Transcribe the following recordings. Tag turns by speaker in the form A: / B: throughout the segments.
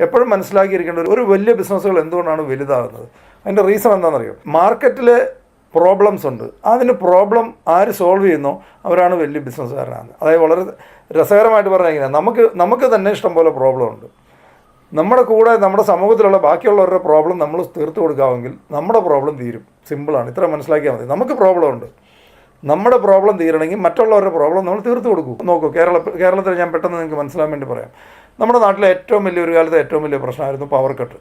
A: എപ്പോഴും മനസ്സിലാക്കിയിരിക്കേണ്ട ഒരു വലിയ ബിസിനസ്സുകൾ എന്തുകൊണ്ടാണ് വലുതാകുന്നത്, അതിൻ്റെ റീസൺ എന്താണെന്നറിയോ? മാർക്കറ്റിൽ പ്രോബ്ലംസ് ഉണ്ട്. അതിന് പ്രോബ്ലം ആര് സോൾവ് ചെയ്യുന്നോ അവരാണ് വലിയ ബിസിനസ്സുകാരനാണ്. അതായത് വളരെ രസകരമായിട്ട് പറഞ്ഞാൽ ഇങ്ങനെ, നമുക്ക് തന്നെ ഇഷ്ടംപോലെ പ്രോബ്ലം ഉണ്ട്. നമ്മുടെ കൂടെ നമ്മുടെ സമൂഹത്തിലുള്ള ബാക്കിയുള്ളവരുടെ പ്രോബ്ലം നമ്മൾ തീർത്തു കൊടുക്കാമെങ്കിൽ നമ്മുടെ പ്രോബ്ലം തീരും. സിമ്പിളാണ്. ഇത്ര മനസ്സിലാക്കിയാൽ മതി. നമുക്ക് പ്രോബ്ലം ഉണ്ട്, നമ്മുടെ പ്രോബ്ലം തീരണമെങ്കിൽ മറ്റുള്ളവരുടെ പ്രോബ്ലം നമ്മൾ തീർത്തു കൊടുക്കൂ. നോക്കൂ, കേരളത്തിൽ ഞാൻ പെട്ടെന്ന് നിങ്ങൾക്ക് മനസ്സിലാൻ വേണ്ടി പറയാം. നമ്മുടെ നാട്ടിലെ ഒരു കാലത്തെ ഏറ്റവും വലിയ പ്രശ്നമായിരുന്നു പവർ കട്ട്.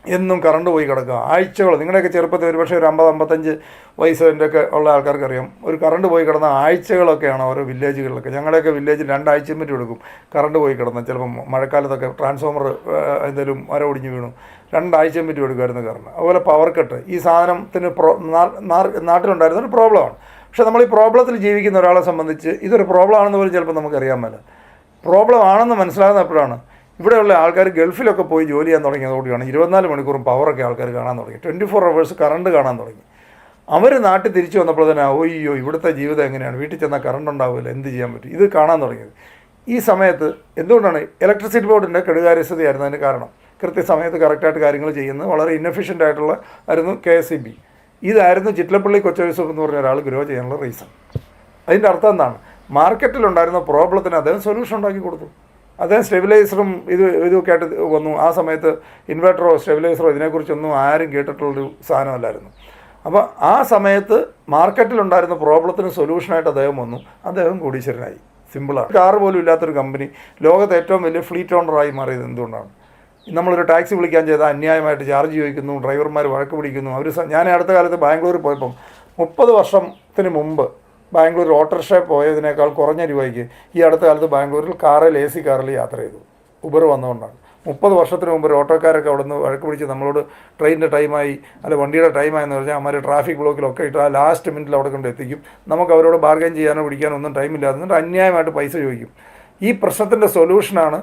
A: എന്നും കറണ്ട് പോയി കിടക്കുക ആഴ്ചകൾ. നിങ്ങളുടെയൊക്കെ ചെറുപ്പത്തിൽ ഒരുപക്ഷെ ഒരു 50-55 വയസ്സിൻ്റെ ഒക്കെ ഉള്ള ആൾക്കാർക്കറിയാം, ഒരു കറണ്ട് പോയി കിടന്ന ആഴ്ചകളൊക്കെയാണ് ഓരോ വില്ലേജുകളിലൊക്കെ. ഞങ്ങളുടെയൊക്കെ വില്ലേജിൽ 2 ആഴ്ചയും പറ്റി എടുക്കും കറണ്ട് പോയി കിടന്ന. ചിലപ്പം മഴക്കാലത്തൊക്കെ ട്രാൻസ്ഫോമർ എന്തെങ്കിലും മര ഒടിഞ്ഞ് വീണു 2 ആഴ്ചയും പറ്റി എടുക്കുമായിരുന്നു കറണ്ട്. അതുപോലെ പവർ കട്ട് ഈ സാധനത്തിന് നാട്ടിലുണ്ടായിരുന്നൊരു പ്രോബ്ലമാണ്. പക്ഷേ നമ്മൾ ഈ പ്രോബ്ലത്തിൽ ജീവിക്കുന്ന ഒരാളെ സംബന്ധിച്ച് ഇതൊരു പ്രോബ്ലം ആണെന്ന് പോലും ചിലപ്പോൾ നമുക്കറിയാൻ മേല. പ്രോബ്ലം ആണെന്ന് മനസ്സിലാകുന്ന എപ്പോഴാണ്? ഇവിടെയുള്ള ആൾക്കാർ ഗൾഫിലൊക്കെ പോയി ജോലി ചെയ്യാൻ തുടങ്ങിയതോടെയാണ് 24 മണിക്കൂറും പവറൊക്കെ ആൾക്കാർ കാണാൻ തുടങ്ങി. 24 hours കറണ്ട് കാണാൻ തുടങ്ങി. അവർ നാട്ടിൽ തിരിച്ചു വന്നപ്പോൾ തന്നെ ഓയ്യോ ഇവിടുത്തെ ജീവിതം എങ്ങനെയാണ്, വീട്ടിൽ ചെന്നാൽ കറണ്ട് ഉണ്ടാവില്ല, എന്ത് ചെയ്യാൻ പറ്റും, ഇത് കാണാൻ തുടങ്ങിയത്. ഈ സമയത്ത് എന്തുകൊണ്ടാണ്? ഇലക്ട്രിസിറ്റി ബോർഡിൻ്റെ കെടുകാര്യസ്ഥതയായിരുന്നു അതിന് കാരണം. കൃത്യസമയത്ത് കറക്റ്റായിട്ട് കാര്യങ്ങൾ ചെയ്യുന്നത് വളരെ ഇന്നഫിഷ്യൻ്റ് ആയിട്ടുള്ള ആയിരുന്നു KSEB. ഇതായിരുന്നു ചിറ്റലപ്പള്ളി കൊച്ചയൂസഫ് എന്ന് പറഞ്ഞ ഒരാൾ ഗ്രോ ചെയ്യാനുള്ള റീസൺ. അതിൻ്റെ അർത്ഥം എന്താണ്? മാർക്കറ്റിലുണ്ടായിരുന്ന പ്രോബ്ലത്തിന് അദ്ദേഹം സൊല്യൂഷൻ ഉണ്ടാക്കി കൊടുത്തു. അദ്ദേഹം സ്റ്റെബിലൈസറും ഇതൊക്കെ ആയിട്ട് വന്നു. ആ സമയത്ത് ഇൻവെർട്ടറോ സ്റ്റെബിലൈസറോ ഇതിനെക്കുറിച്ചൊന്നും ആരും കേട്ടിട്ടുള്ളൊരു സാധനമല്ലായിരുന്നു. അപ്പോൾ ആ സമയത്ത് മാർക്കറ്റിലുണ്ടായിരുന്ന പ്രോബ്ലത്തിന് സൊല്യൂഷനായിട്ട് അദ്ദേഹം വന്നു. അദ്ദേഹം കോടീശ്വരനായി. സിമ്പിളാണ്. കാറ് പോലും ഇല്ലാത്തൊരു കമ്പനി ലോകത്തെ ഏറ്റവും വലിയ ഫ്ലീറ്റ് ഓണറായി മാറിയത് എന്തുകൊണ്ടാണ്? നമ്മളൊരു ടാക്സി വിളിക്കാൻ ചെയ്താൽ അന്യായമായിട്ട് ചാർജ് ചോദിക്കുന്നു, ഡ്രൈവർമാർ വഴക്ക് പിടിക്കുന്നു. ഞാൻ അടുത്ത കാലത്ത് ബാംഗ്ലൂർ പോയപ്പം 30 വർഷത്തിന് മുമ്പ് ബാംഗ്ലൂർ ഓട്ടോറിക്ഷ പോയതിനേക്കാൾ കുറഞ്ഞ രൂപയ്ക്ക് ഈ അടുത്ത കാലത്ത് ബാംഗ്ലൂരിൽ AC കാറിൽ യാത്ര ചെയ്തു. ഉബർ വന്നുകൊണ്ടാണ്. 30 വർഷത്തിന് മുമ്പ് ഒരു ഓട്ടോക്കാരൊക്കെ അവിടെ നിന്ന് വഴക്ക് പിടിച്ച് നമ്മളോട് ട്രെയിനിൻ്റെ ടൈമായി അല്ല വണ്ടിയുടെ ടൈമായെന്ന് പറഞ്ഞാൽ അമ്മമാർ ട്രാഫിക് ബ്ലോക്കിലൊക്കെ ഇട്ട് ആ ലാസ്റ്റ് മിനിറ്റിൽ അവിടെ കൊണ്ട് എത്തിക്കും. നമുക്ക് അവരോട് ബാർഗൈൻ ചെയ്യാനോ പിടിക്കാനോ ഒന്നും ടൈമില്ലാതെ എന്നിട്ട് അന്യായമായിട്ട് പൈസ ചോദിക്കും. ഈ പ്രശ്നത്തിൻ്റെ സൊല്യൂഷനാണ്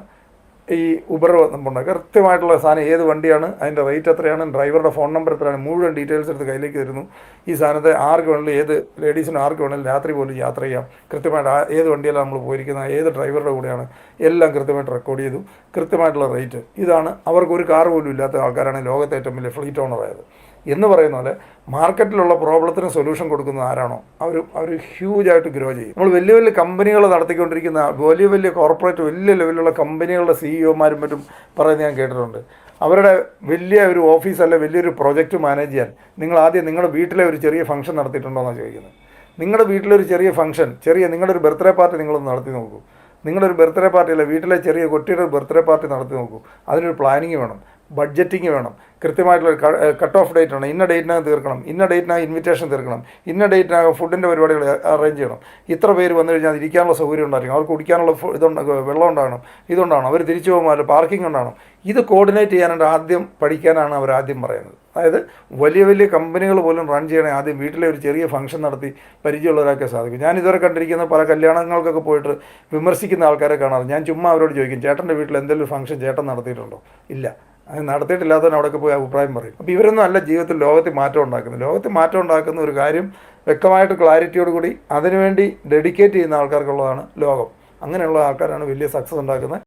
A: ഈ ഉബർ വന്നപ്പോൾ. കൃത്യമായിട്ടുള്ള സാധനം ഏത് വണ്ടിയാണ്, അതിൻ്റെ റേറ്റ് എത്രയാണ്, ഡ്രൈവറുടെ ഫോൺ നമ്പർ എത്രയാണ്, മുഴുവൻ ഡീറ്റെയിൽസ് എടുത്ത് കയ്യിലേക്ക് തരുന്നു. ഈ സാധനത്തെ ആർക്ക് വേണമെങ്കിലും, ഏത് ലേഡീസിനും ആർക്ക് വേണമെങ്കിലും രാത്രി പോലും യാത്ര ചെയ്യാം. കൃത്യമായിട്ട് ഏത് വണ്ടിയിലാണ് നമ്മൾ പോയിരിക്കുന്നത്, ഏത് ഡ്രൈവറുടെ കൂടെയാണ്, എല്ലാം കൃത്യമായിട്ട് റെക്കോർഡ് ചെയ്തു. കൃത്യമായിട്ടുള്ള റേറ്റ്. ഇതാണ്. അവർക്ക് ഒരു കാർ പോലും ഇല്ലാത്ത ആൾക്കാരാണ് ലോകത്തെ ഏറ്റവും വലിയ ഫ്ലീറ്റ് ഓണറായത്. എന്ന് പറയുന്ന പോലെ മാർക്കറ്റിലുള്ള പ്രോബ്ലത്തിന് സൊല്യൂഷൻ കൊടുക്കുന്നത് ആരാണോ അവർ ഹ്യൂജായിട്ട് ഗ്രോ ചെയ്യും. നമ്മൾ വലിയ വലിയ കമ്പനികൾ നടത്തിക്കൊണ്ടിരിക്കുന്ന വലിയ കോർപ്പറേറ്റ് വലിയ ലെവലിലുള്ള കമ്പനികളുടെ CEOമാരും മറ്റും പറയുന്നത് ഞാൻ കേട്ടിട്ടുണ്ട്. അവരുടെ വലിയ ഒരു ഓഫീസ് അല്ലെ വലിയൊരു പ്രൊജക്റ്റ് മാനേജ് ചെയ്യാൻ നിങ്ങൾ ആദ്യം നിങ്ങളുടെ വീട്ടിലെ ഒരു ചെറിയ ഫംഗ്ഷൻ നടത്തിയിട്ടുണ്ടോ എന്നാണ് ചോദിക്കുന്നത്. നിങ്ങളുടെ വീട്ടിലൊരു ചെറിയ ഫംഗ്ഷൻ, നിങ്ങളുടെ ഒരു ബർത്ത്ഡേ പാർട്ടി നിങ്ങളൊന്ന് നടത്തി നോക്കൂ. നിങ്ങളൊരു ബർത്ത്ഡേ പാർട്ടി അല്ല, വീട്ടിലെ ചെറിയ കുട്ടിയുടെ ബർത്ത്ഡേ പാർട്ടി നടത്തി നോക്കൂ. അതിനൊരു പ്ലാനിങ് വേണം, ബഡ്ജറ്റിങ് വേണം, കൃത്യമായിട്ടുള്ള കട്ട് ഓഫ് ഡേറ്റ് വേണം. ഇന്ന ഡേറ്റിനകം തീർക്കണം, ഇന്ന ഡേറ്റിനകം ഇൻവിറ്റേഷൻ തീർക്കണം, ഇന്ന ഡേറ്റിനകം ഫുഡിൻ്റെ പരിപാടികൾ അറേഞ്ച് ചെയ്യണം. ഇത്ര പേര് വന്നു കഴിഞ്ഞാൽ ഇരിക്കാനുള്ള സൗകര്യം ഉണ്ടായിരിക്കും, അവർക്ക് കുടിക്കാനുള്ള വെള്ളം ഉണ്ടാകണം, ഇതുണ്ടാകണം, അവർ തിരിച്ചു പോകുമ്പോൾ പാർക്കിംഗ് ഉണ്ടാകണം. ഇത് കോർഡിനേറ്റ് ചെയ്യാനായിട്ട് ആദ്യം പഠിക്കാനാണ് അവർ ആദ്യം പറയുന്നത്. അതായത് വലിയ കമ്പനികൾ പോലും റൺ ചെയ്യണേ ആദ്യം വീട്ടിലെ ഒരു ചെറിയ ഫംഗ്ഷൻ നടത്തി പരിചയമുള്ളവരൊക്കെ സാധിക്കും. ഞാൻ ഇതുവരെ കണ്ടിരിക്കുന്ന പല കല്യാണങ്ങൾക്കൊക്കെ പോയിട്ട് വിമർശിക്കുന്ന ആൾക്കാരെ കാണാറ്. ഞാൻ ചുമ്മാ അവരോട് ചോദിക്കും, ചേട്ടൻ്റെ വീട്ടിൽ എന്തെങ്കിലും ഫംഗ്ഷൻ ചേട്ടൻ നടത്തിയിട്ടുണ്ടോ? ഇല്ല. അത് നടത്തിയിട്ടില്ലാത്തവൻ അവിടെയൊക്കെ പോയി അഭിപ്രായം പറയും. അപ്പോൾ ഇവരൊന്നും അല്ല ജീവിതത്തിൽ ലോകത്തിൽ മാറ്റം ഉണ്ടാക്കുന്ന ഒരു കാര്യം വ്യക്തമായിട്ട് ക്ലാരിറ്റിയോടുകൂടി അതിനുവേണ്ടി ഡെഡിക്കേറ്റ് ചെയ്യുന്ന ആൾക്കാർക്കുള്ളതാണ് ലോകം. അങ്ങനെയുള്ള ആൾക്കാരാണ് വലിയ സക്സസ് ഉണ്ടാക്കുന്നത്.